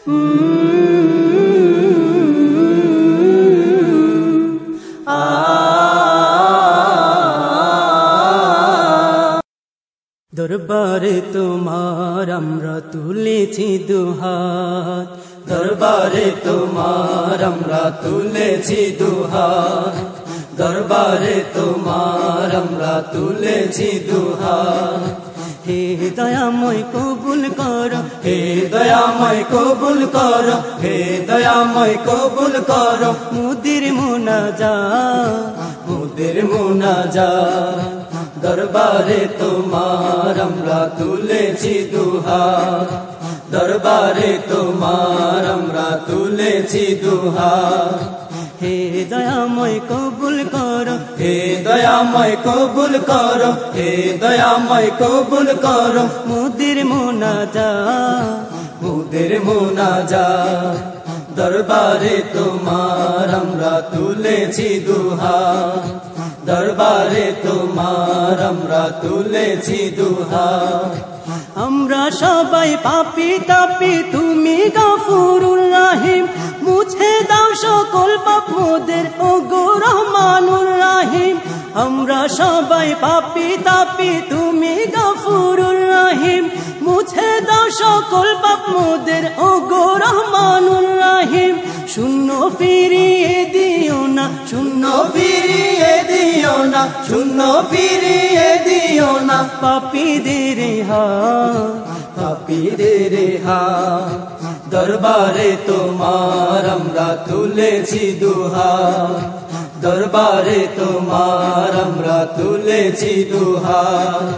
দরবারে তোমার আমরা তুলেছি দুহাত, দরবারে তোমার আমরা তুলেছি দুহাত, দরবারে তোমার আমরা তুলেছি দুহাত। হে দয়াময় কবুল করো, হে দয়াময় কবুল করো, হে দয়াময় কবুল করো মুদির মুনাজাত, মুদির মুনাজাত। দরবারে তোমার আমরা তুলেছি দুহাত, দরবারে তোমার আমরা তুলেছি দুহাত। হে দয়াময় কবুল করো, হে দয়াময় কবুল করো, হে দয়াময় কবুল করো মুদির মুনাজাত, মুদির মুনাজাত। দরবারে তোমার আমরা তুলেছি দুহাত, দরবারে তোমার আমরা তুলেছি দুহাত। আমরা সবাই পাপী তাপী, তুমি গফুরুর রহিম, মুছে দাও সকল পাপ মোদের ওগো রহমানুর রহিম। আমরা সবাই পাপী তাপী, তুমি গফুরুর রহিম, মুছে দাও সকল পাপ মোদের ওগো রহমানুর রহিম। শূন্য ফিরিয়ে দিও না, শূন্য ফিরিয়ে দিও না, শূন্য ফিরিয়ে দিও না পাপীদের হাত, পাপীদের হাত। দরবারে তোমার আমরা তুলেছি দুহাত, দরবারে তোমার আমরা তুলেছি দুহাত।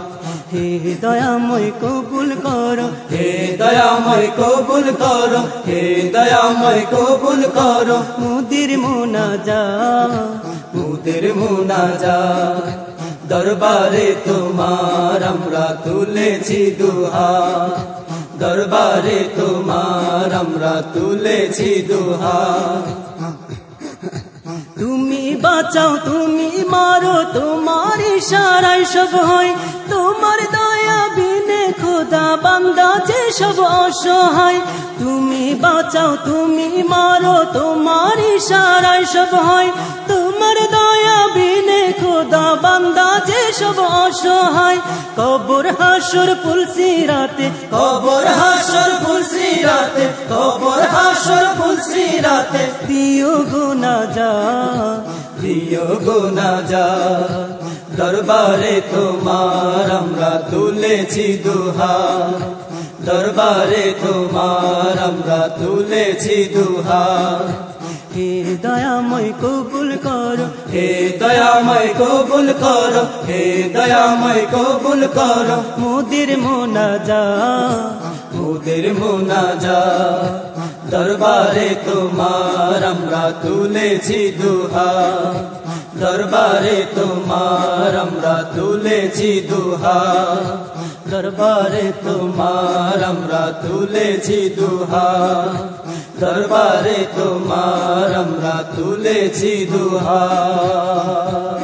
হে দয়াময় কবুল করো, হে দয়াময় কবুল করো, হে দয়াময় কবুল করো মুদির মুনাজাত, মুদির মুনাজাত। দরবারে তোমার আমরা তুলেছি দুহাত, দরবারে তোমার আমরা তুলেছি দুহাত। তুমি বাঁচাও তুমি মারো তোমার ইশারায় সব হয়, তোমার দয়া বিনে খোদা বান্দা যে সব অসহায়। তুমি বাঁচাও তুমি মারো তোমার ইশারায় সব হয়, তোমার দয়া বিনে খোদা বান্দা যে সব অসহায়। কবর হাসর পুলসিরাতে, কবর হাসর পুলসিরাতে, কবর হাসর পুলসিরাতে দিও গুনাজাত, দিও গুনাজাত। দরবারে তোমার আমরা তুলেছি দুহাত, দরবারে তোমার আমরা তুলেছি দুহাত। হে দয়াময় কবুল করো, হে দয়াময় কবুল করো, হে দয়াময় কবুল করো মুদির মুনাজাত, মুদির মুনাজাত। দরবারে তোমার আমরা তুলেছি দুহাত, দরবারে তোমার আমরা তুলেছি দুহাত, দরবারে তোমার আমরা তুলেছি দুহাত, দরবারে তোমার আমরা তুলেছি দুহাত।